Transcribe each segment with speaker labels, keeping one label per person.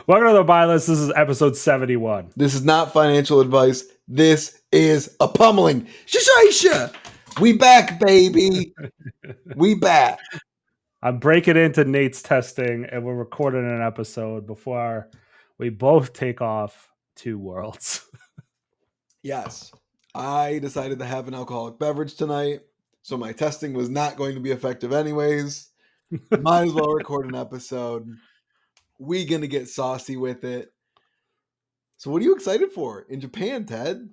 Speaker 1: Welcome to the buy list. This is episode 71.
Speaker 2: This is not financial advice. This is a pummeling. Shishaisha. We back, baby. We back.
Speaker 1: I'm breaking into Nate's testing, and we're recording an episode before we both take off to Worlds.
Speaker 2: Yes. I decided to have an alcoholic beverage tonight, so my testing was not going to be effective anyways. Might as well record an episode. We gonna get saucy with it. So what are you excited for in Japan, Ted?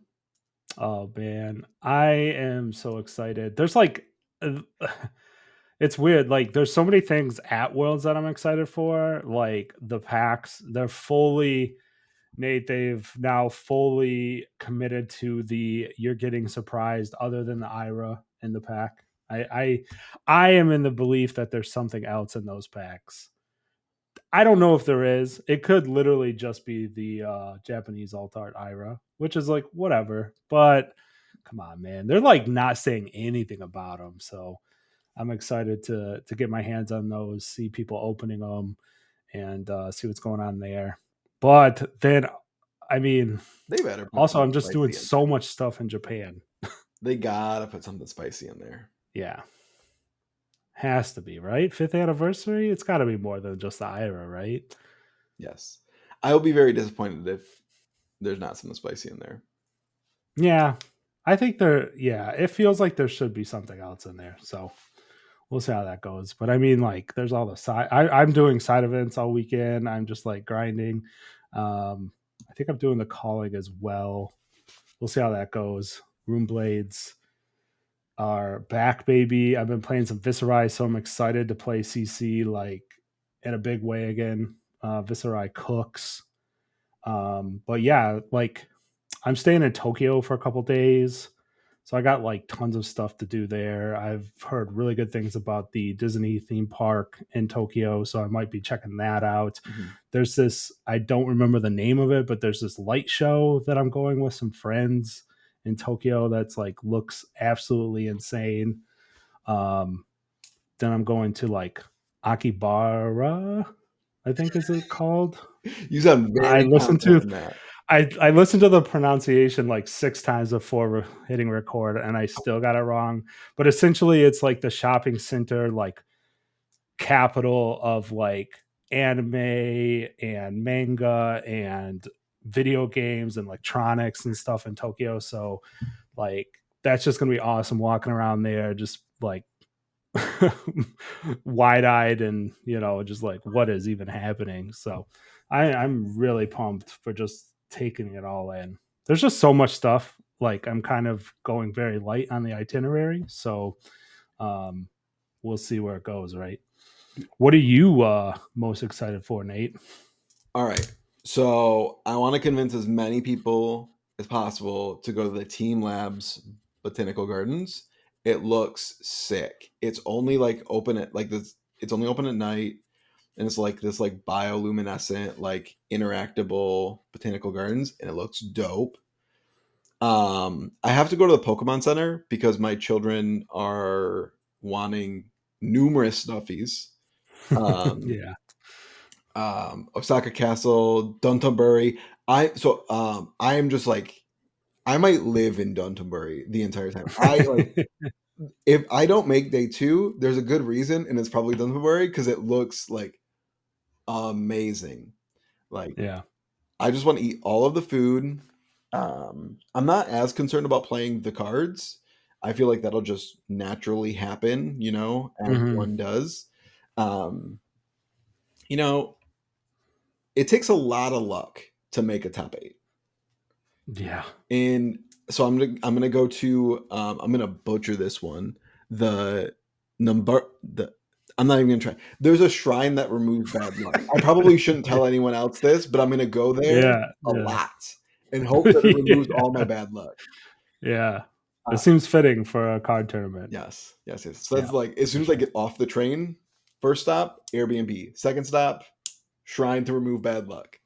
Speaker 1: Oh man, I am so excited. There's like it's weird. Like there's so many things at Worlds that I'm excited for. Like the packs, they've now fully committed to the you're getting surprised other than the Ira in the pack. I am in the belief that there's something else in those packs. I don't know if there is. It could literally just be the Japanese alt art Ira, which is like whatever. But come on, man, they're like not saying anything about them. So I'm excited to get my hands on those, see people opening them, and see what's going on there. But then, I mean,
Speaker 2: They better put
Speaker 1: also I'm
Speaker 2: something
Speaker 1: just doing
Speaker 2: spicy in
Speaker 1: so
Speaker 2: there.
Speaker 1: much stuff in Japan.
Speaker 2: They gotta put something spicy in there.
Speaker 1: Yeah, has to be right. 5th anniversary. It's got to be more than just the Ira, right?
Speaker 2: Yes. I will be very disappointed if there's not something spicy in there.
Speaker 1: Yeah, I think it feels like there should be something else in there. So we'll see how that goes. But I mean, like, there's all the I'm doing side events all weekend. I'm just like grinding. I think I'm doing the calling as well. We'll see how that goes. Room Blades are back, baby. I've been playing some Viscerai, so I'm excited to play CC like in a big way again. Viscerai cooks. But yeah, like I'm staying in Tokyo for a couple days. So I got like tons of stuff to do there. I've heard really good things about the Disney theme park in Tokyo, so I might be checking that out.
Speaker 2: Mm-hmm.
Speaker 1: There's this, I don't remember the name of it, but there's this light show that I'm going with some friends in Tokyo that's like looks absolutely insane. Then I'm going to like Akibara, I think is it called.
Speaker 2: You sound very confident in that.
Speaker 1: I listened to the pronunciation like 6 times before hitting record, and I still got it wrong. But essentially, it's like the shopping center, like capital of like anime and manga and video games and electronics and stuff in Tokyo. So, like, that's just gonna be awesome walking around there, just like wide-eyed and just like what is even happening. So I'm really pumped for just taking it all in. There's just so much stuff. Like I'm kind of going very light on the itinerary, so we'll see where it goes. Right? What are you most excited for, Nate?
Speaker 2: All right. So I want to convince as many people as possible to go to the Team Labs Botanical Gardens. It looks sick. It's only like open at like this. It's only open at night, and it's like this like bioluminescent like interactable botanical gardens, and it looks dope. I have to go to the Pokemon Center because my children are wanting numerous stuffies.
Speaker 1: Yeah.
Speaker 2: Osaka Castle, Downtonbury. I am just like I might live in Downtonbury the entire time. If I don't make day 2, there's a good reason, and it's probably Downtonbury because it looks like amazing. Like
Speaker 1: Yeah.
Speaker 2: I just want to eat all of the food. I'm not as concerned about playing the cards. I feel like that'll just naturally happen, as one does. It takes a lot of luck to make a top 8.
Speaker 1: Yeah.
Speaker 2: And so I'm gonna go to I'm gonna butcher this one. I'm not even gonna try. There's a shrine that removes bad luck. I probably shouldn't tell anyone else this, but I'm gonna go there a lot and hope that it removes all my bad luck.
Speaker 1: Yeah. It seems fitting for a card tournament.
Speaker 2: Yes. So that's like as soon as I get off the train, first stop, Airbnb. Second stop, shrine to remove bad luck.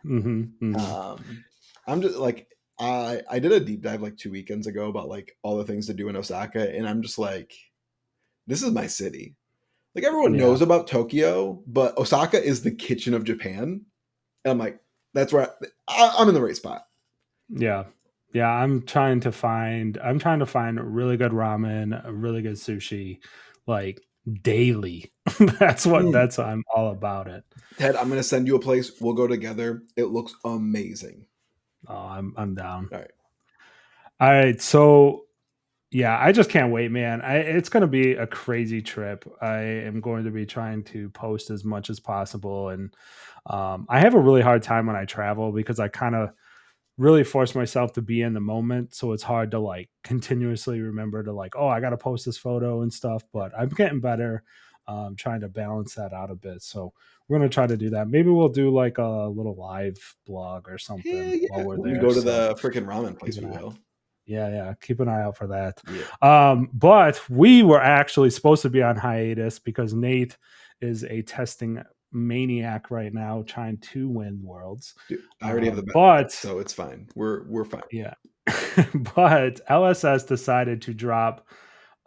Speaker 2: I'm just like I did a deep dive like 2 weekends ago about like all the things to do in Osaka, and I'm just like, this is my city. Like everyone knows about Tokyo, but Osaka is the kitchen of Japan. And I'm like, that's where I'm in the right spot.
Speaker 1: Yeah. Yeah, I'm trying to find really good ramen, really good sushi, like daily.
Speaker 2: Mm.
Speaker 1: That's I'm all about it.
Speaker 2: Ted, I'm gonna send you a place. We'll go together. It looks amazing.
Speaker 1: Oh, I'm down.
Speaker 2: All right.
Speaker 1: All right, so yeah, I just can't wait, man. It's going to be a crazy trip. I am going to be trying to post as much as possible, and I have a really hard time when I travel because I kind of really force myself to be in the moment. So it's hard to like continuously remember to like, oh, I got to post this photo and stuff. But I'm getting better, trying to balance that out a bit. So we're gonna try to do that. Maybe we'll do like a little live blog or something
Speaker 2: Hell
Speaker 1: while
Speaker 2: yeah.
Speaker 1: we're
Speaker 2: When we
Speaker 1: there.
Speaker 2: go to
Speaker 1: So
Speaker 2: the freaking ramen
Speaker 1: keep
Speaker 2: place,
Speaker 1: an
Speaker 2: we
Speaker 1: eye.
Speaker 2: will.
Speaker 1: Yeah, yeah. Keep an eye out for that.
Speaker 2: Yeah.
Speaker 1: But we were actually supposed to be on hiatus because Nate is a testing maniac right now, trying to win worlds.
Speaker 2: Dude, I already have the best set,
Speaker 1: But
Speaker 2: so it's fine. We're fine.
Speaker 1: yeah, but LSS decided to drop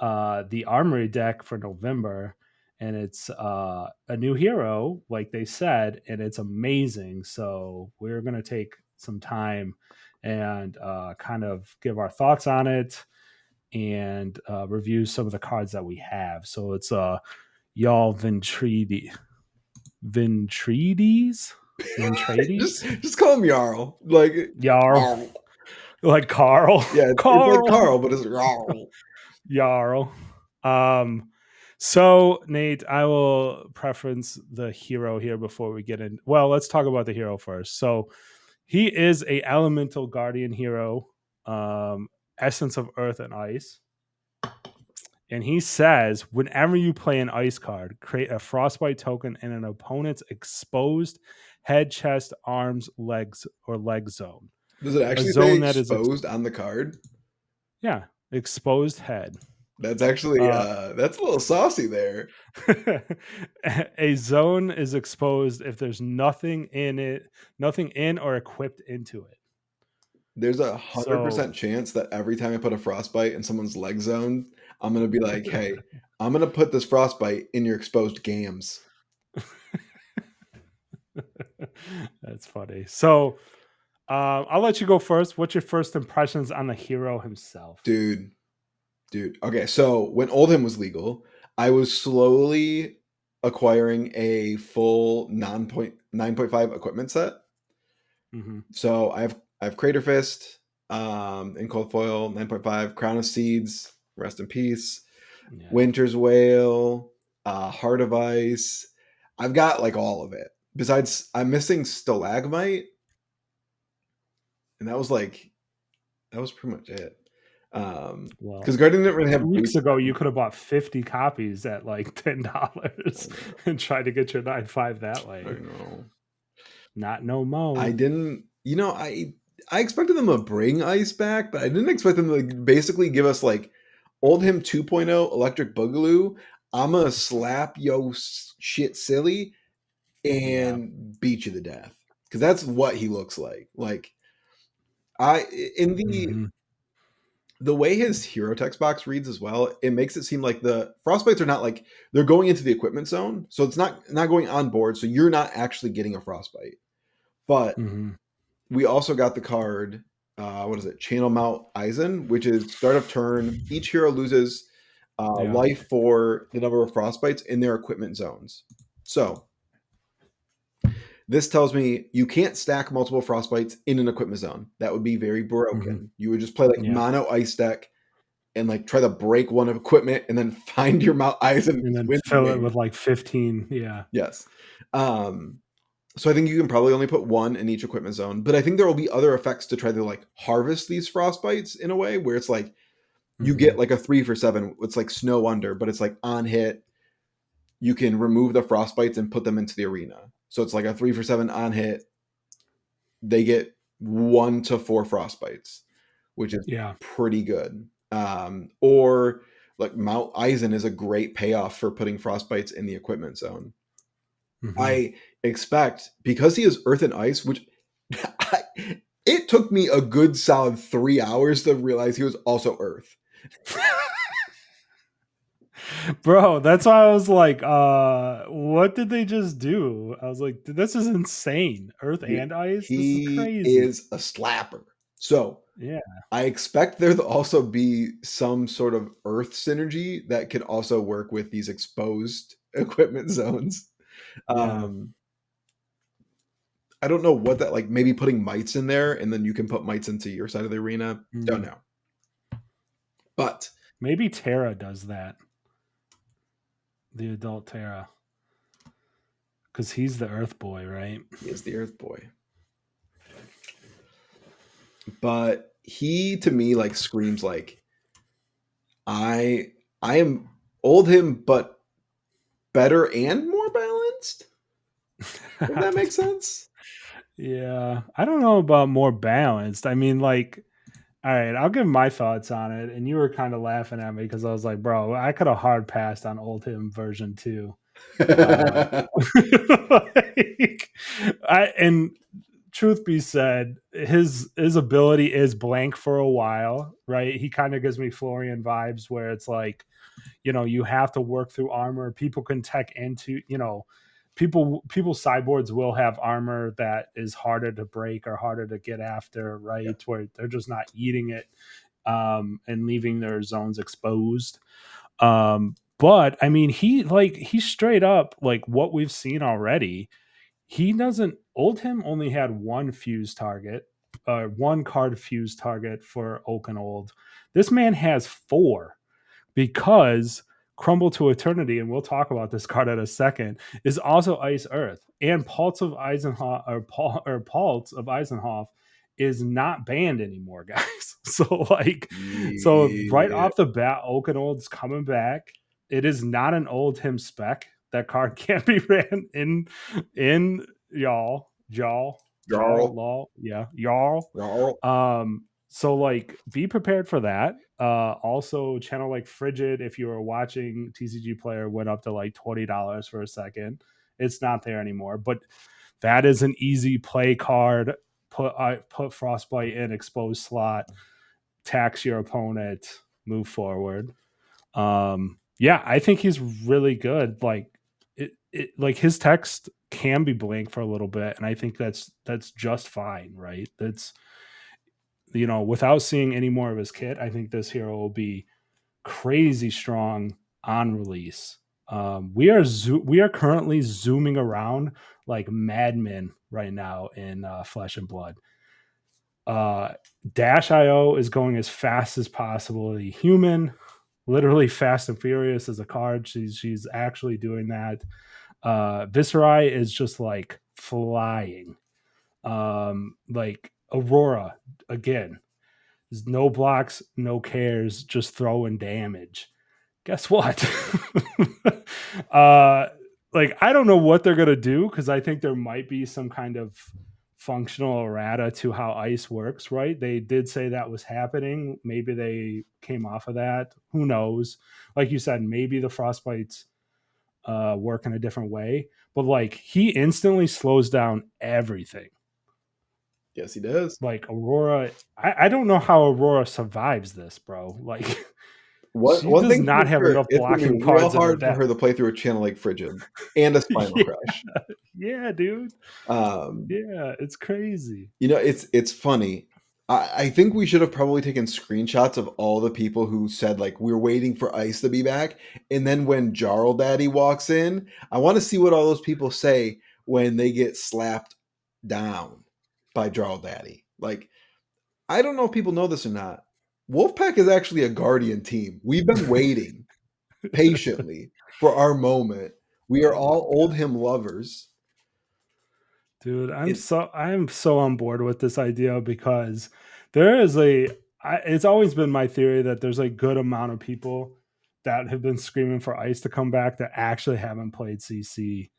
Speaker 1: the Armory deck for November, and it's a new hero, like they said, and it's amazing. So we're gonna take some time and kind of give our thoughts on it and review some of the cards that we have. So it's y'all Ventredes,
Speaker 2: just
Speaker 1: Ventredes,
Speaker 2: just call him Jarl. Like
Speaker 1: Jarl,
Speaker 2: Jarl.
Speaker 1: like Carl,
Speaker 2: Yeah, it's like
Speaker 1: Carl.
Speaker 2: Carl, but it's Jarl.
Speaker 1: Jarl. Um, so Nate, I will preference the hero here before we get in. Well, let's talk about the hero first. So he is a elemental guardian hero, essence of earth and ice. And he says, whenever you play an ice card, create a frostbite token in an opponent's exposed head, chest, arms, legs, or leg zone.
Speaker 2: Does it
Speaker 1: A
Speaker 2: actually say
Speaker 1: zone that is
Speaker 2: exposed on the card?
Speaker 1: yeah, exposed head.
Speaker 2: That's actually
Speaker 1: Uh,
Speaker 2: that's a little saucy there.
Speaker 1: a zone is exposed if there's nothing in it, nothing in or equipped into it.
Speaker 2: There's a
Speaker 1: So
Speaker 2: 100% chance that every time I put a frostbite in someone's leg zone, I'm gonna be like, hey, I'm gonna put this frostbite in your exposed gams.
Speaker 1: that's funny. So I'll let you go first. What's your first impressions on the hero himself?
Speaker 2: Dude, Okay, so when Oldham was legal, I was slowly acquiring a full 9.5 equipment set.
Speaker 1: Mm-hmm.
Speaker 2: So I have Crater Fist, in cold foil, 9.5, Crown of Seeds, rest in peace,
Speaker 1: Yeah.
Speaker 2: Winter's Wail, Heart of Ice. I've got like all of it. Besides, I'm missing Stalagmite, and that was pretty much it.
Speaker 1: Well,
Speaker 2: Because Guardian didn't really have
Speaker 1: 2 weeks
Speaker 2: boots.
Speaker 1: ago, you could have bought 50 copies at like
Speaker 2: I
Speaker 1: $10
Speaker 2: know.
Speaker 1: and tried to get your 9.5 that
Speaker 2: I
Speaker 1: way.
Speaker 2: know.
Speaker 1: Not no
Speaker 2: I
Speaker 1: mo.
Speaker 2: didn't. I expected them to bring Ice back, but I didn't expect them to like, basically give us like Oldham 2.0 Electric Boogaloo. I'm gonna slap yo shit silly
Speaker 1: Yeah.
Speaker 2: and beat you to death because that's what he looks like. Like I in
Speaker 1: Hmm.
Speaker 2: the way his hero text box reads as well, it makes it seem like the frostbites are not like they're going into the equipment zone, so it's not going on board, so you're not actually getting a frostbite. But
Speaker 1: Hmm.
Speaker 2: we also got the card, what is it? Channel Mount Eisen, which is start of turn. Each hero loses
Speaker 1: Yeah.
Speaker 2: life for the number of frostbites in their equipment zones. So this tells me you can't stack multiple frostbites in an equipment zone. That would be very
Speaker 1: Hmm.
Speaker 2: broken. You would just play like
Speaker 1: Yeah.
Speaker 2: mono ice deck and like try to break one of equipment and then find your Mount Eisen and
Speaker 1: And
Speaker 2: just
Speaker 1: then
Speaker 2: win the
Speaker 1: fill it
Speaker 2: game.
Speaker 1: with like 15. Yeah.
Speaker 2: Yes. Um, So I think you can probably only put one in each equipment zone, but I think there will be other effects to try to like harvest these frostbites in a way where it's like you
Speaker 1: Hmm.
Speaker 2: get like a 3 for 7. It's like snow under, but it's like on hit. You can remove the frostbites and put them into the arena. So it's like a 3 for 7 on hit. They get 1 to 4 frostbites, which is
Speaker 1: Yeah.
Speaker 2: pretty good. Or like Mount Eisen is a great payoff for putting frostbites in the equipment zone.
Speaker 1: Hmm.
Speaker 2: I expect because he is earth and ice, which it took me a good solid 3 hours to realize he was also earth.
Speaker 1: Bro, that's why I was like, what did they just do? I was like, this is insane. Earth
Speaker 2: Dude,
Speaker 1: and ice? This is
Speaker 2: he
Speaker 1: crazy.
Speaker 2: is a slapper. So
Speaker 1: Yeah.
Speaker 2: I expect there to also be some sort of earth synergy that could also work with these exposed equipment zones.
Speaker 1: Yeah.
Speaker 2: Um, I don't know what that like. Maybe putting mites in there, and then you can put mites into your side of the arena. Don't
Speaker 1: Mm.
Speaker 2: know, but
Speaker 1: Maybe Terra does that. The adult Terra. Because he's the Earth boy, right?
Speaker 2: he is the Earth Boy. But he to me like screams like I am old him, but better and more balanced. If that makes sense.
Speaker 1: Yeah. I don't know about more balanced. I mean, like, all right, I'll give my thoughts on it. And you were kind of laughing at me because I was like, bro, I could have hard passed on old him version 2. Uh, like, and truth be said, his ability is blank for a while, right? He kind of gives me Florian vibes where it's like, you have to work through armor. People can tech into, people sideboards will have armor that is harder to break or harder to get after,
Speaker 2: Yeah.
Speaker 1: right? Where they're just not eating it, and leaving their zones exposed. But I mean, he straight up, like what we've seen already, he doesn't old him only had one fuse target, one card fuse target for Oaken Old. This man has four because Crumble to Eternity, and we'll talk about this card in a second, is also Ice Earth. And Pulse of Eisenhoff or Pulse of Eisenhoff is not banned anymore, guys. So right
Speaker 2: Yeah.
Speaker 1: off the bat, Oakenold's coming back. It is not an old him spec. That card can't be ran in
Speaker 2: Jarl.
Speaker 1: Law, yeah, y'all.
Speaker 2: Jarl.
Speaker 1: So like be prepared for that. Also channel like Frigid, if you were watching TCG Player, went up to like $20 for a second. It's not there anymore, but that is an easy play card. Put Frostbite in exposed slot, tax your opponent, move forward. Yeah, I think he's really good. Like like his text can be blank for a little bit, and I think that's just fine, right? That's, without seeing any more of his kit, I think this hero will be crazy strong on release. We are currently zooming around like madmen right now in Flesh and Blood. Dash IO is going as fast as possible. The human, literally Fast and Furious as a card. She's actually doing that. Viscerai is just like flying. Like Aurora again. There's no blocks, no cares, just throwing damage. Guess what? uh like I don't know what they're gonna do because I think there might be some kind of functional errata to how ice works, right? They did say that was happening. Maybe they came off of that. Who knows? Like you said, maybe the frostbites work in a different way. But like he instantly slows down everything.
Speaker 2: Yes, he does.
Speaker 1: Like Aurora, I don't know how Aurora survives this, bro. Like she
Speaker 2: One
Speaker 1: does
Speaker 2: thing for
Speaker 1: not have
Speaker 2: sure,
Speaker 1: enough
Speaker 2: it's gonna be
Speaker 1: blocking
Speaker 2: real
Speaker 1: cards in her
Speaker 2: hard for
Speaker 1: deck.
Speaker 2: her to play through a channel like Frigid and a Spinal
Speaker 1: Yeah,
Speaker 2: Crush.
Speaker 1: yeah, dude.
Speaker 2: Um,
Speaker 1: Yeah, it's crazy.
Speaker 2: it's funny. I think we should have probably taken screenshots of all the people who said like we're waiting for Ice to be back, and then when Jarl Daddy walks in, I want to see what all those people say when they get slapped down by Jarl Daddy. Like, I don't know if people know this or not. Wolfpack is actually a guardian team. We've been waiting patiently for our moment. We are
Speaker 1: Oh my
Speaker 2: all old
Speaker 1: god.
Speaker 2: him lovers.
Speaker 1: Dude,
Speaker 2: It,
Speaker 1: I'm so on board with this idea because there is it's always been my theory that there's a good amount of people that have been screaming for Ice to come back that actually haven't played CC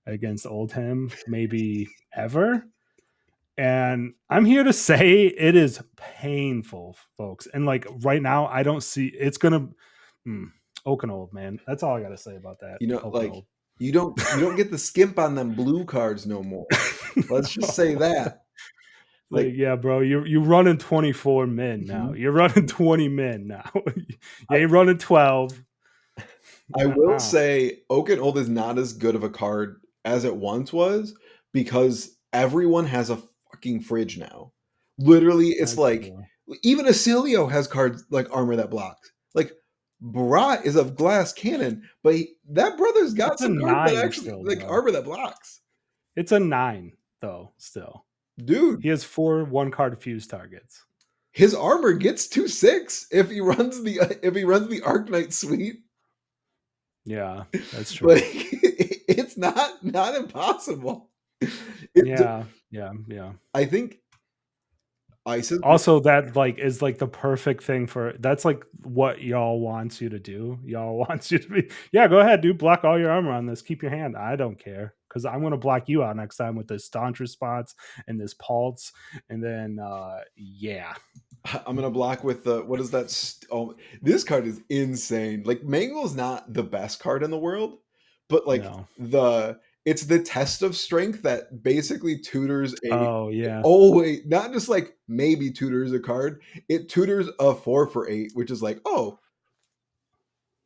Speaker 1: against Oldhim maybe ever. And I'm here to say it is painful, folks. And like right now, I don't see it's gonna Oaken Old, man. That's all I gotta say about that. Oaken
Speaker 2: like
Speaker 1: Old.
Speaker 2: you don't get the skimp on them blue cards no more. Let's just say that. Like,
Speaker 1: Like, yeah, bro, you're running 24 men now.
Speaker 2: mhm.
Speaker 1: You're running 20 men now. You ain't running 12.
Speaker 2: I will
Speaker 1: Wow.
Speaker 2: say Oak and Old is not as good of a card as it once was because everyone has a fucking fridge now. Literally, it's
Speaker 1: That's
Speaker 2: like
Speaker 1: true.
Speaker 2: even Acilio has cards like Armor that blocks. Like Barat is a glass cannon, but that brother's got
Speaker 1: It's a
Speaker 2: some cards that
Speaker 1: 9
Speaker 2: actually
Speaker 1: still,
Speaker 2: like
Speaker 1: though.
Speaker 2: Armor that blocks.
Speaker 1: It's a 9, though, still.
Speaker 2: Dude,
Speaker 1: He has 4 one-card fuse targets.
Speaker 2: his armor gets 2/6 if he runs the Arknight suite.
Speaker 1: Yeah, that's true.
Speaker 2: Like it's not impossible. It
Speaker 1: Yeah, yeah, yeah.
Speaker 2: I think Eisen.
Speaker 1: Also, that, like, is, like, the perfect thing for that's, like, what y'all wants you to do. Y'all wants you to be, "Yeah, go ahead, dude, block all your armor on this, keep your hand. I don't care, because 'cause I'm gonna block you out next time with this staunch response and this pulse," and then, yeah.
Speaker 2: I'm gonna block with the what is that? Oh, this card is insane. Like Mangle's not the best card in the world, but like
Speaker 1: No.
Speaker 2: it's the test of strength that basically tutors a
Speaker 1: Oh, yeah.
Speaker 2: always not just like maybe tutors a card. It tutors a 4 for 8, which is like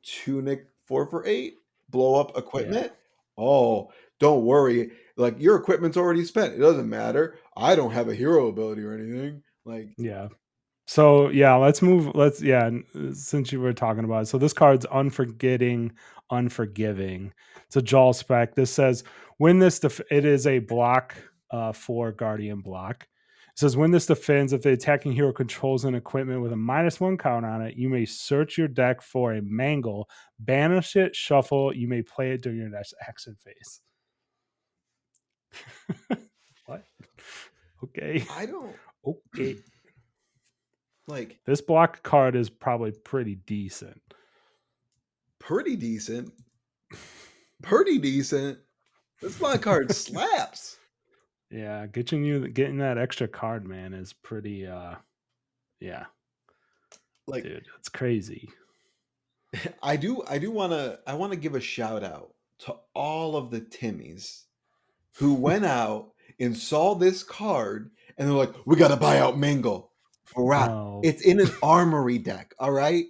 Speaker 2: tunic 4 for 8, blow up
Speaker 1: Yeah.
Speaker 2: equipment. Oh, don't worry. Like your equipment's already spent. It doesn't matter. I don't have a hero ability or anything. Like
Speaker 1: Yeah. So yeah, let's move. Let's yeah. Since you were talking about it, so this card's unforgetting, unforgiving. It's a Jaw spec. This says when this it is a block for Guardian block. It says when this defends, if the attacking hero controls an equipment with a -1 count on it, you may search your deck for a mangle, banish it, shuffle. You may play it during your next action phase. What? Okay.
Speaker 2: I don't
Speaker 1: Okay.
Speaker 2: like
Speaker 1: This block card is probably pretty decent.
Speaker 2: pretty decent. Pretty decent. This black card slaps.
Speaker 1: Yeah, getting that extra card, man, is pretty yeah,
Speaker 2: Like
Speaker 1: dude, that's crazy.
Speaker 2: I wanna give a shout out to all of the Timmies who went out and saw this card and they're like, we gotta buy out Mingle. Right.
Speaker 1: Oh,
Speaker 2: It's in an armory deck, all right?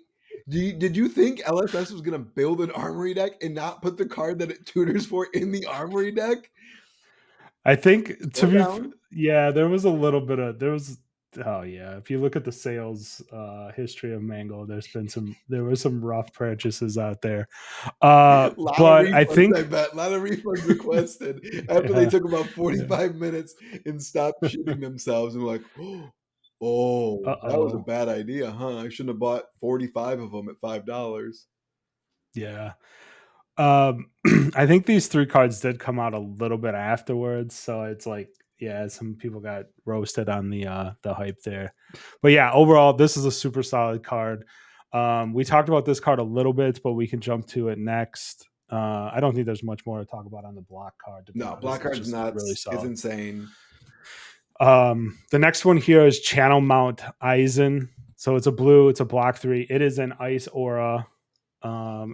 Speaker 2: Did you think LFS was gonna build an armory deck and not put the card that it tutors for in the armory deck?
Speaker 1: I think to
Speaker 2: Slow
Speaker 1: be
Speaker 2: down.
Speaker 1: yeah, there was a little bit of there was oh yeah, if you look at the sales history of Mango, there were some rough purchases out there.
Speaker 2: A lot of
Speaker 1: But I
Speaker 2: refunds, I
Speaker 1: think
Speaker 2: bet. A lot of refunds requested after they
Speaker 1: yeah,
Speaker 2: took about
Speaker 1: yeah.
Speaker 2: 45 minutes and stopped shitting themselves and were like, oh, that was a
Speaker 1: Uh-oh.
Speaker 2: bad idea, huh? I shouldn't have bought 45 of them at $5.
Speaker 1: Yeah. I think these 3 cards did come out a little bit afterwards, so it's like, yeah, some people got roasted on the hype there. But yeah, overall, this is a super solid card. We talked about this card a little bit, but we can jump to it next. I don't think there's much more to talk about on the block card, to be
Speaker 2: No,
Speaker 1: honest.
Speaker 2: Black
Speaker 1: It's
Speaker 2: Card's
Speaker 1: just really
Speaker 2: nuts. It's
Speaker 1: solid.
Speaker 2: insane.
Speaker 1: The next one here is Channel Mount Eisen. So it's a blue, it's a block 3. It is an ice aura.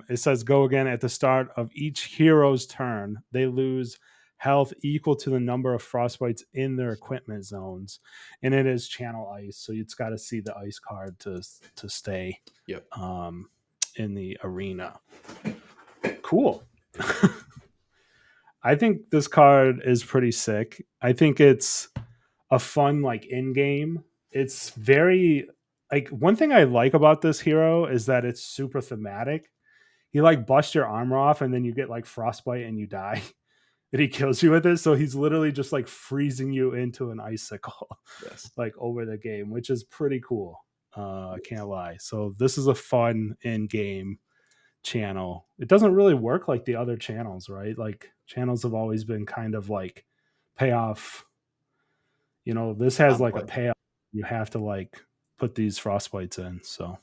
Speaker 1: It says go again at the start of each hero's turn. They lose health equal to the number of frostbites in their equipment zones, and it is channel ice, so it's got to see the ice card to stay
Speaker 2: Yep.
Speaker 1: in the arena. Cool. I think this card is pretty sick. I think it's a fun like in game. It's very like one thing I like about this hero is that it's super thematic. He like busts your armor off and then you get like frostbite and you die. And he kills you with it. So he's literally just like freezing you into an icicle
Speaker 2: Yes.
Speaker 1: like over the game, which is pretty cool. I can't lie. So this is a fun in-game channel. It doesn't really work like the other channels, right? Like channels have always been kind of like payoff. You know, this has like a
Speaker 2: Conflict.
Speaker 1: payoff. You have to like put these frostbites in. So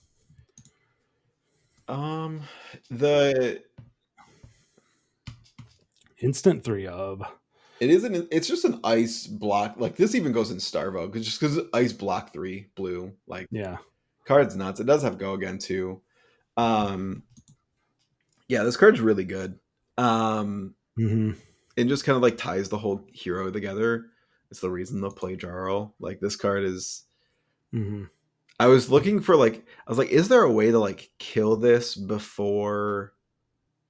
Speaker 2: Um, the
Speaker 1: instant 3 of.
Speaker 2: it isn't. It's just an ice block. Like this even goes in Starvo because ice block 3 blue. Like
Speaker 1: Yeah.
Speaker 2: card's nuts. It does have go again too. Um, yeah, this card's really good.
Speaker 1: Mm-hmm.
Speaker 2: It just kind of like ties the whole hero together. It's the reason they'll play Jarl. Like this card is.
Speaker 1: Mm-hmm.
Speaker 2: I was looking for like I was like, is there a way to like kill this before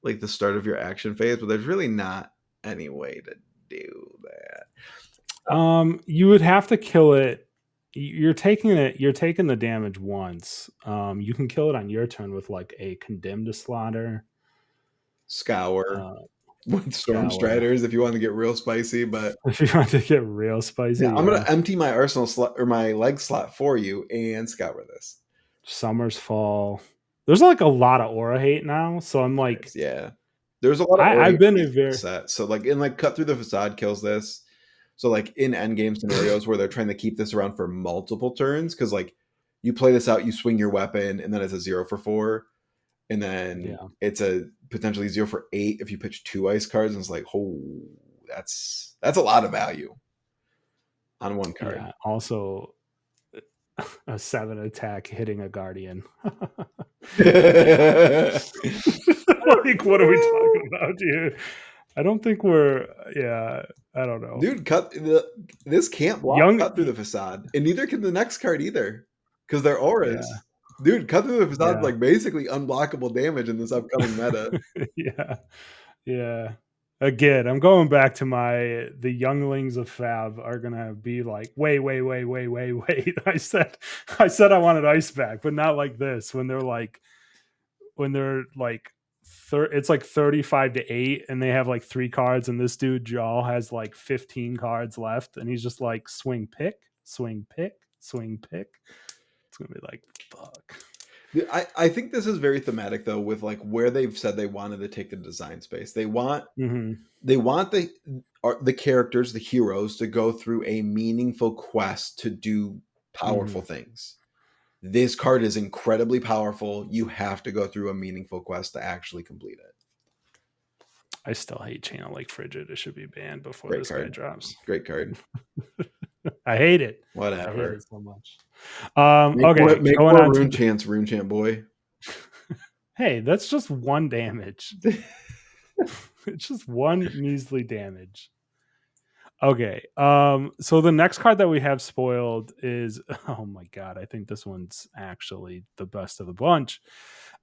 Speaker 2: like the start of your action phase, but there's really not any way to do that.
Speaker 1: You would have to kill it. You're taking it. You're taking the damage once. You can kill it on your turn with like a condemn to slaughter,
Speaker 2: Scour
Speaker 1: uh,
Speaker 2: with Storm
Speaker 1: scour.
Speaker 2: Striders if you want to get real spicy, but
Speaker 1: If you want to get real
Speaker 2: yeah,
Speaker 1: spicy,
Speaker 2: I'm gonna
Speaker 1: yeah.
Speaker 2: empty my arsenal slot or my leg slot for you and scour this.
Speaker 1: Summer's fall. There's like a lot of aura hate now, so I'm like,
Speaker 2: Yeah, there's a lot of
Speaker 1: I've
Speaker 2: aura
Speaker 1: been a
Speaker 2: in
Speaker 1: very
Speaker 2: this set. So like in like cut through the facade kills this. So like in endgame scenarios where they're trying to keep this around for multiple turns, because like you play this out, you swing your weapon, and then it's a 0 for 4, and then
Speaker 1: yeah.
Speaker 2: it's a potentially 0 for 8 if you pitch 2 ice cards, and it's like, oh, that's a lot of value on one card.
Speaker 1: Yeah. Also, a 7 attack hitting a guardian. Like, what are we talking about, dude? I don't think we're. Yeah, I don't know.
Speaker 2: Dude, this can't block
Speaker 1: Young.
Speaker 2: cut through the facade, and neither can the next card either, because they're
Speaker 1: Yeah,
Speaker 2: auras. Dude, cut through the facade is
Speaker 1: yeah,
Speaker 2: like basically unblockable damage in this upcoming meta.
Speaker 1: yeah, yeah. Again, I'm going back to the younglings of Fab are gonna be like, wait. I said I wanted ice back, but not like this. When they're like it's like 35-8 and they have like 3 cards and this dude Jarl has like 15 cards left and he's just like swing pick. It's gonna be like fuck.
Speaker 2: I think this is very thematic though, with like where they've said they wanted to take the design space. They want
Speaker 1: Mm-hmm.
Speaker 2: the characters, the heroes, to go through a meaningful quest to do powerful
Speaker 1: Mm-hmm.
Speaker 2: things. This card is incredibly powerful. You have to go through a meaningful quest to actually complete it.
Speaker 1: I still hate Chain of Lake Frigid. It should be banned before
Speaker 2: Great
Speaker 1: this guy
Speaker 2: card.
Speaker 1: drops.
Speaker 2: Great card.
Speaker 1: I hate it. I hate
Speaker 2: Whatever.
Speaker 1: it so much.
Speaker 2: Make
Speaker 1: Okay,
Speaker 2: make
Speaker 1: going
Speaker 2: more
Speaker 1: on to
Speaker 2: rune chants, rune chant boy.
Speaker 1: hey, that's just 1 damage. It's just 1 measly damage. Okay. So the next card that we have spoiled is oh my god, I think this one's actually the best of the bunch.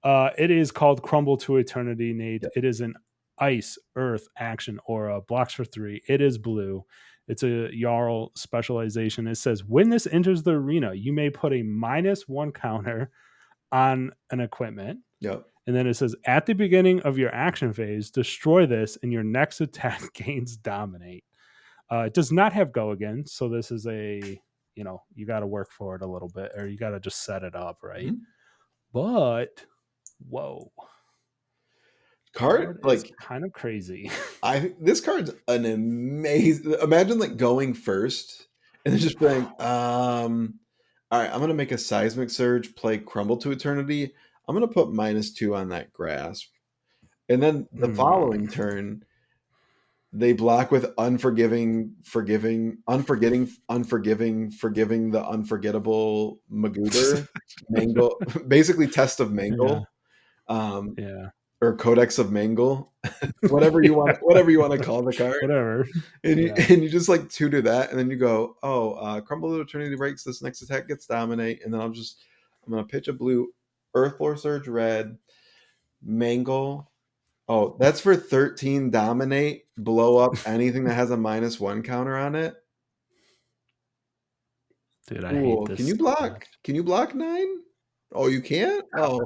Speaker 1: It is called Crumble to Eternity, Nate.
Speaker 2: Yep.
Speaker 1: It is an ice, earth, action aura, blocks for 3. It is blue. It's a Jarl specialization. It says when this enters the arena, you may put a -1 counter on an equipment.
Speaker 2: Yep.
Speaker 1: And then it says at the beginning of your action phase, destroy this and your next attack gains dominate. It does not have go again, so this is you got to work for it a little bit, or you got to just set it up right.
Speaker 2: Mhm.
Speaker 1: But whoa,
Speaker 2: Card
Speaker 1: is
Speaker 2: like
Speaker 1: kind of crazy.
Speaker 2: this card's an amazing. Imagine like going first and then just being, all right, I'm gonna make a seismic surge, play Crumble to Eternity. I'm gonna put -2 on that grasp, and then the following turn they block with unforgiving, forgiving the unforgettable Magooter, Mangle, basically Test of
Speaker 1: Yeah,
Speaker 2: Mangle, um,
Speaker 1: yeah,
Speaker 2: or Codex of Mangle,
Speaker 1: yeah.
Speaker 2: whatever you want to call the card.
Speaker 1: Whatever.
Speaker 2: And you
Speaker 1: Yeah,
Speaker 2: and you just like two do that, and then you go, oh, Crumble to Eternity breaks. This next attack gets dominate, and then I'm gonna pitch a blue Earthlore Surge red, Mangle. Oh, that's for 13 dominate, blow up anything that has a -1 counter on it.
Speaker 1: dude, I hate
Speaker 2: Cool.
Speaker 1: this
Speaker 2: Can you
Speaker 1: so
Speaker 2: block?
Speaker 1: much.
Speaker 2: Can you block 9? Oh, you can't? Oh,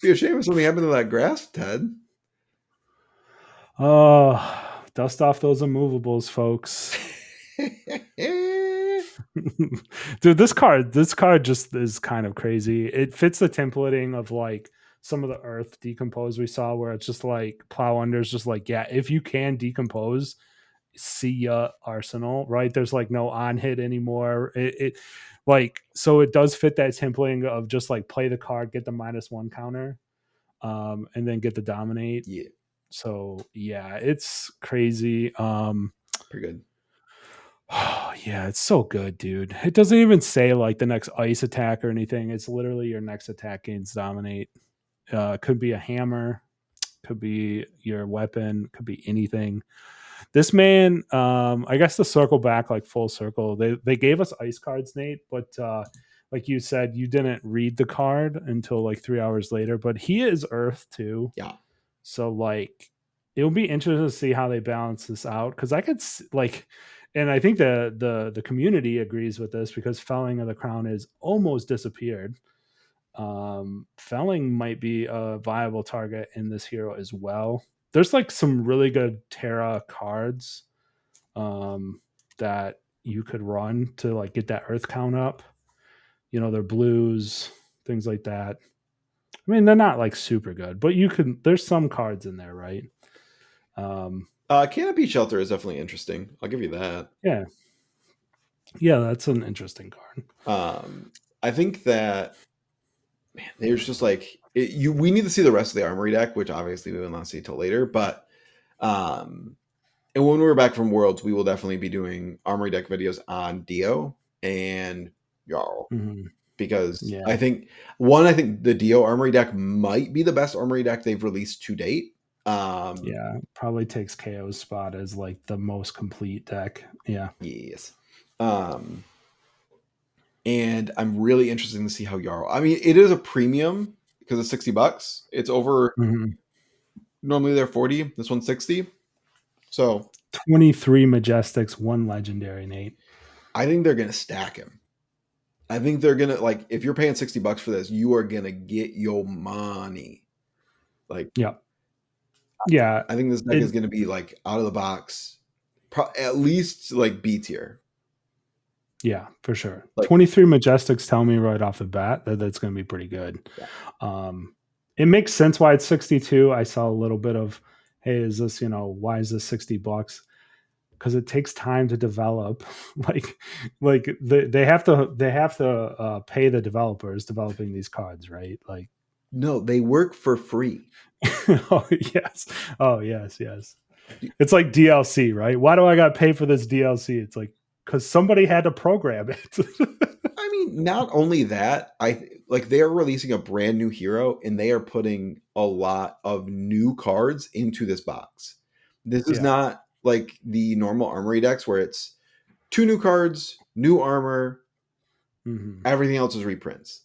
Speaker 2: be a shame if something happened to that grasp, Ted.
Speaker 1: Oh, dust off those immovables, folks. Dude, this card just is kind of crazy. It fits the templating of like some of the earth decompose we saw where it's just like plow under is just like, yeah, if you can decompose, see ya arsenal, right? There's like no on hit anymore. It like so it does fit that templating of just like play the card, get the -1 counter, and then get the dominate.
Speaker 2: Yeah,
Speaker 1: So yeah, it's crazy.
Speaker 2: pretty good.
Speaker 1: Yeah, it's so good, dude. It doesn't even say like the next ice attack or anything. It's literally your next attack gains dominate. Could be a hammer, could be your weapon, could be anything. This man, I guess to circle back like full circle, they gave us ice cards, Nate, but like you said, you didn't read the card until like 3 hours later. But he is Earth too.
Speaker 2: Yeah.
Speaker 1: So like it'll be interesting to see how they balance this out because I could like, and I think the community agrees with this because felling of the crown is almost disappeared. Felling might be a viable target in this hero as well. There's like some really good Terra cards that you could run to like get that earth count up. You know, they're blues, things like that. I mean, they're not like super good, but you can. There's some cards in there, right? Um,
Speaker 2: Canopy Shelter is definitely interesting. I'll give you that.
Speaker 1: yeah, yeah, that's an interesting card.
Speaker 2: Um, I think that man, there's just like we need to see the rest of the Armory deck, which obviously we will not see till later. But um, and when we're back from Worlds, we will definitely be doing Armory deck videos on Dio and Jarl
Speaker 1: Mm-hmm.
Speaker 2: because
Speaker 1: Yeah,
Speaker 2: I think the Dio Armory deck might be the best Armory deck they've released to date. Um,
Speaker 1: yeah, probably takes KO's spot as like the most complete deck. Yeah.
Speaker 2: yes. Um, and I'm really interested to see how Jarl. I mean, it is a premium because it's $60. It's over
Speaker 1: Mm-hmm.
Speaker 2: normally they're 40. This one's 60. So
Speaker 1: 23 Majestics, one Legendary, Nate.
Speaker 2: I think they're gonna stack him. I think they're gonna like if you're paying $60 for this, you are gonna get your money. Like
Speaker 1: Yep. Yeah.
Speaker 2: I think this deck is
Speaker 1: It,
Speaker 2: gonna be like out of the box, at least like B tier.
Speaker 1: yeah, for sure.
Speaker 2: Like
Speaker 1: 23 Majestics tell me right off the bat that that's going to be pretty good.
Speaker 2: yeah.
Speaker 1: Um, it makes sense why it's 62. I saw a little bit of, hey, is this, why is this $60? Because it takes time to develop. like, they have to pay the developers developing these cards, right? Like,
Speaker 2: No, they work for free.
Speaker 1: oh yes, oh yes. It's like DLC, right? Why do I got to pay for this DLC? It's like because somebody had to program it.
Speaker 2: I mean, not only that, they are releasing a brand new hero and they are putting a lot of new cards into this box. This is
Speaker 1: Yeah.
Speaker 2: not like the normal Armory decks where it's two new cards, new armor,
Speaker 1: Mm-hmm.
Speaker 2: everything else is reprints.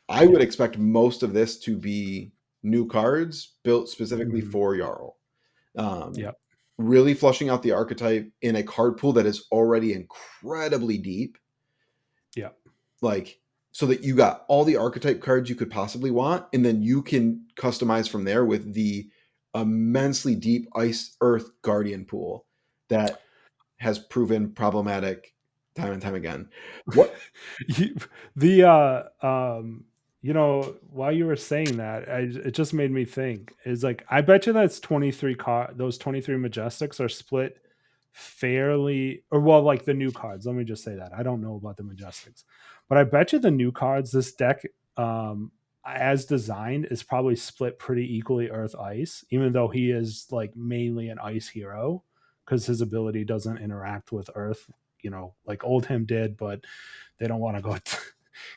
Speaker 2: I would
Speaker 1: Yeah.
Speaker 2: expect most of this to be new cards built specifically
Speaker 1: Mm-hmm.
Speaker 2: for Jarl. Um,
Speaker 1: Yep.
Speaker 2: really flushing out the archetype in a card pool that is already incredibly deep,
Speaker 1: Yep.
Speaker 2: like so that you got all the archetype cards you could possibly want, and then you can customize from there with the immensely deep Ice Earth Guardian pool that has proven problematic time and time again. What?
Speaker 1: the while you were saying that, it just made me think is like I bet you that's 23 those 23 Majestics are split fairly, or well, like the new cards, let me just say that I don't know about the Majestics, but I bet you the new cards, this deck, um as designed, is probably split pretty equally earth ice, even though he is like mainly an ice hero because his ability doesn't interact with earth, like old him did, but they don't want to go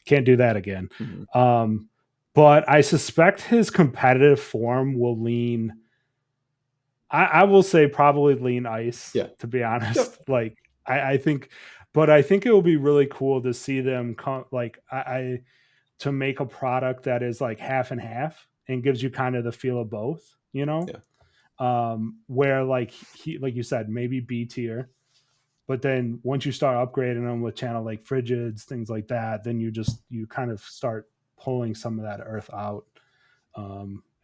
Speaker 1: can't do that again.
Speaker 2: Mhm.
Speaker 1: But I suspect his competitive form will lean, I will say probably lean ice,
Speaker 2: Yeah.
Speaker 1: to be honest.
Speaker 2: Yep.
Speaker 1: Like I think, but I think it will be really cool to see them come, like I to make a product that is like half and half and gives you kind of the feel of both,
Speaker 2: Yeah.
Speaker 1: where like like you said, maybe B tier, but then once you start upgrading them with channel like frigids, things like that, then you kind of start pulling some of that earth out,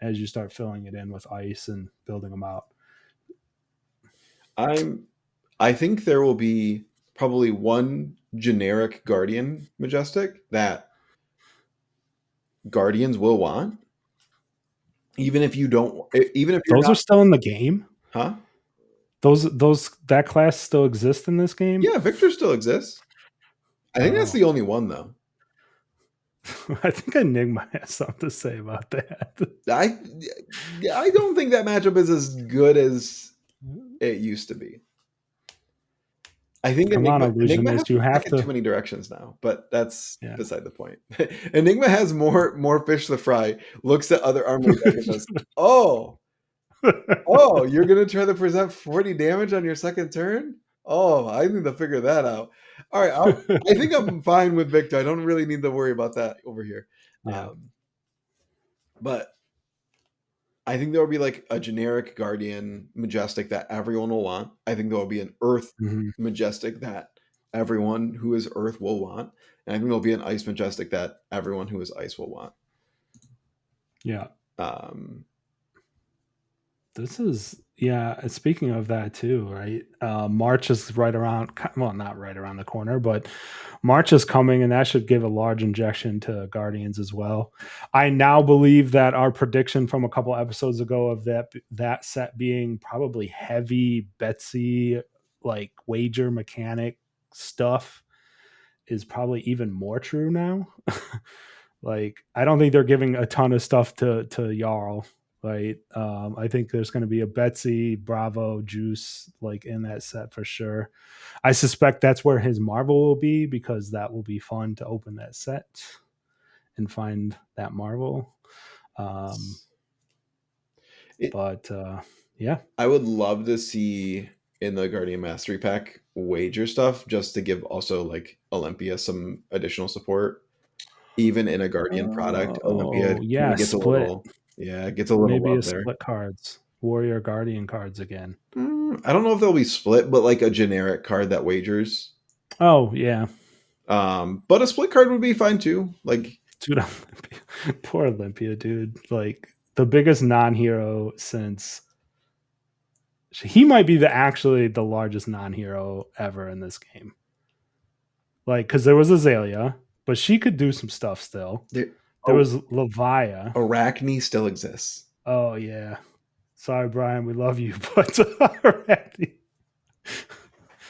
Speaker 1: as you start filling it in with ice and building them out.
Speaker 2: I think there will be probably one generic Guardian Majestic that Guardians will want, even if you don't, even if you're
Speaker 1: Those are
Speaker 2: not,
Speaker 1: still in the game.
Speaker 2: huh?
Speaker 1: Those that class still exist in this game.
Speaker 2: Yeah, Victor still exists. I think that's
Speaker 1: Oh,
Speaker 2: the only one though.
Speaker 1: I think Enigma has something to say about that.
Speaker 2: I I don't think that matchup is as good as it used to be. I think
Speaker 1: Come on,
Speaker 2: Enigma has
Speaker 1: illusionist, you
Speaker 2: been
Speaker 1: have
Speaker 2: back in too
Speaker 1: to.
Speaker 2: many directions now, but that's
Speaker 1: Yeah.
Speaker 2: beside the point. Enigma has more fish to fry. Looks at other armory deck and says, "Oh, oh, you're gonna try to present 40 damage on your second turn? Oh, I need to figure that out. All right, I think I'm fine with Victor. I don't really need to worry about that over here.
Speaker 1: Yeah.
Speaker 2: Um, but I think there will be like a generic Guardian Majestic that everyone will want. I think there will be an Earth
Speaker 1: Mhm.
Speaker 2: Majestic that everyone who is Earth will want. And I think there'll be an Ice Majestic that everyone who is Ice will want.
Speaker 1: Yeah.
Speaker 2: Um,
Speaker 1: This is, yeah. Speaking of that too, right? March is right around. Well, not right around the corner, but March is coming, and that should give a large injection to Guardians as well. I now believe that our prediction from a couple episodes ago of that set being probably heavy Betsy like wager mechanic stuff is probably even more true now. Like, I don't think they're giving a ton of stuff to Jarl, right? I think there's going to be a Betsy, Bravo, Juice like in that set for sure. I suspect that's where his Marvel will be because that will be fun to open that set and find that Marvel.
Speaker 2: it,
Speaker 1: But yeah,
Speaker 2: I would love to see in the Guardian Mastery Pack wager stuff just to give also like Olympia some additional support. Even in a Guardian product, Olympia
Speaker 1: oh
Speaker 2: kind
Speaker 1: yeah,
Speaker 2: of gets a
Speaker 1: split,
Speaker 2: little, yeah, it gets a little
Speaker 1: maybe a
Speaker 2: love there.
Speaker 1: split cards, Warrior Guardian cards again.
Speaker 2: I don't know if they'll be split, but like a generic card that wagers.
Speaker 1: Oh yeah,
Speaker 2: But a split card would be fine too. Like,
Speaker 1: dude, Olympia. Poor Olympia, dude. Like the biggest non-hero since he might be actually the largest non-hero ever in this game. Like, because there was Azalea, but she could do some stuff still.
Speaker 2: there,
Speaker 1: There
Speaker 2: oh,
Speaker 1: was Levia.
Speaker 2: Arachne still exists.
Speaker 1: Oh yeah. Sorry, Brian, we love you, but Arachne.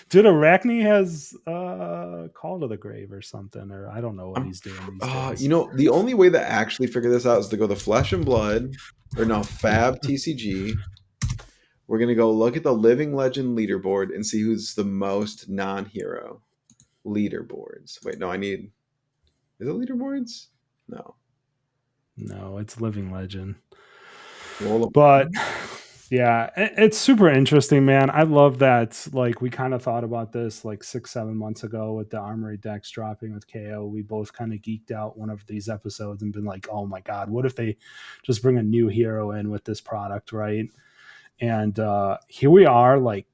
Speaker 1: Dude, Arachne has Call to the Grave or something, or I don't know what he's doing these days.
Speaker 2: The only way to actually figure this out is to go to Flesh and Blood, or no, Fab TCG. We're gonna go look at the Living Legend leaderboard and see who's the most non-hero leaderboards. Wait, no, is it leaderboards? No.
Speaker 1: No, it's Living Legend.
Speaker 2: Roll
Speaker 1: But
Speaker 2: up.
Speaker 1: yeah, it's super interesting, man. I love that. Like, we kind of thought about this like 6, 7 months ago with the Armory decks dropping with KO. We both kind of geeked out one of these episodes and been like, oh my God, what if they just bring a new hero in with this product, right? And here we are, like,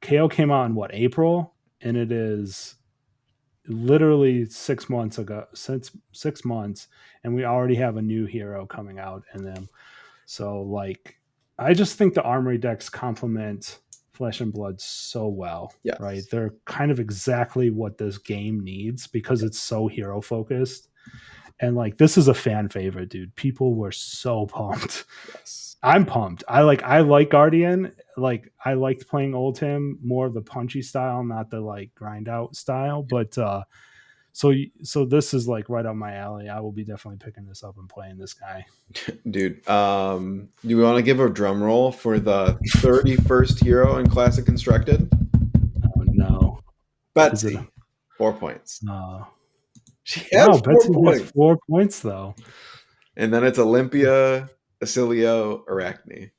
Speaker 1: KO came out in what, April? And it is literally 6 months ago, since 6 months, and we already have a new hero coming out in them. So, like, I just think the Armory decks complement Flesh and Blood so well, right?
Speaker 2: Yes.
Speaker 1: They're kind of exactly what this game needs because it's so hero focused. And like, this is a fan favorite, dude. People were so pumped.
Speaker 2: Yes.
Speaker 1: I'm pumped. I like Guardian. Like, I liked playing Old Tim, more of the punchy style, not the like grind out style. But so this is like right up my alley. I will be definitely picking this up and playing this guy.
Speaker 2: Dude, do we want to give a drum roll for the 31st hero in Classic Constructed?
Speaker 1: Oh no. Is it
Speaker 2: Betsy, 4 points.
Speaker 1: uh
Speaker 2: She
Speaker 1: wow,
Speaker 2: has four
Speaker 1: Betsy gets
Speaker 2: points.
Speaker 1: 4 points though.
Speaker 2: And then it's Olympia, Acilio, Arachne.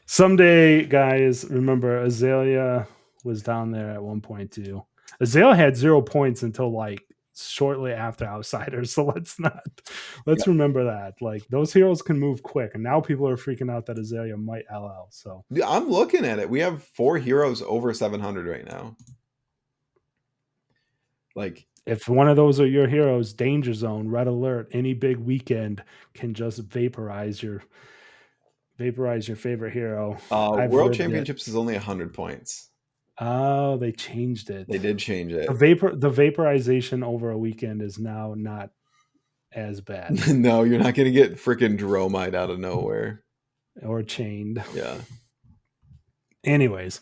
Speaker 1: Someday, guys, remember Azalea was down there at 1.2. Azalea had 0 points until like shortly after Outsiders. So let's
Speaker 2: Yep.
Speaker 1: remember that. Like, those heroes can move quick, and now people are freaking out that Azalea might LL. So
Speaker 2: I'm looking at it. We have 4 heroes over 700 right now. Like,
Speaker 1: if one of those are your heroes, Danger Zone, Red Alert, any big weekend can just vaporize your favorite hero. I've
Speaker 2: World
Speaker 1: lived it.
Speaker 2: Championships is only 100 points.
Speaker 1: Oh, they changed it.
Speaker 2: They did change it.
Speaker 1: The vaporization over a weekend is now not as bad
Speaker 2: No, you're not going to get freaking Dromite out of nowhere.
Speaker 1: or chained.
Speaker 2: Yeah.
Speaker 1: Anyways,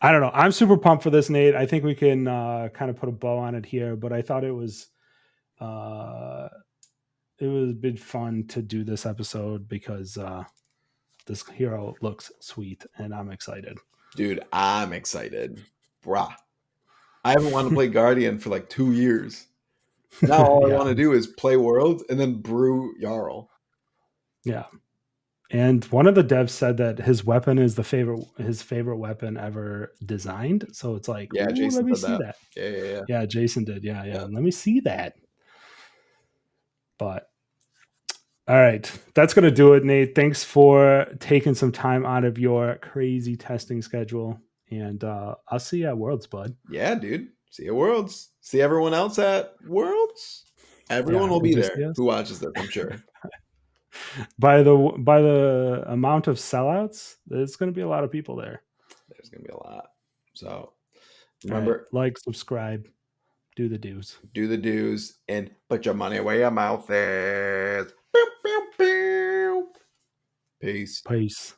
Speaker 1: I don't know. I'm super pumped for this, Nate. I think we can kind of put a bow on it here, but I thought it was a bit fun to do this episode because this hero looks sweet and I'm excited.
Speaker 2: Dude, I'm excited. Bruh. I haven't wanted to play Guardian for like 2 years. Now all I
Speaker 1: Yeah.
Speaker 2: want to do is play Worlds and then brew Jarl.
Speaker 1: Yeah. And one of the devs said that his weapon is his favorite weapon ever designed. So it's like,
Speaker 2: Yeah,
Speaker 1: ooh, let
Speaker 2: Jason
Speaker 1: me
Speaker 2: said
Speaker 1: see
Speaker 2: that.
Speaker 1: that.
Speaker 2: Yeah.
Speaker 1: Yeah, Jason did. Yeah,
Speaker 2: Yeah.
Speaker 1: let me see that. But all right, that's gonna do it, Nate. Thanks for taking some time out of your crazy testing schedule, and I'll see you at Worlds, bud.
Speaker 2: Yeah, dude. See you at Worlds. See everyone else at Worlds. Everyone
Speaker 1: Yeah,
Speaker 2: will
Speaker 1: would
Speaker 2: be
Speaker 1: you see
Speaker 2: there
Speaker 1: us?
Speaker 2: who watches this, I'm sure.
Speaker 1: By the amount of sellouts, there's gonna be a lot of people there.
Speaker 2: There's gonna be a lot. So
Speaker 1: All right,
Speaker 2: remember,
Speaker 1: like, subscribe, do the do's.
Speaker 2: do the dues and put your money where your mouth is. Pew, pew, pew. Peace.
Speaker 1: Peace.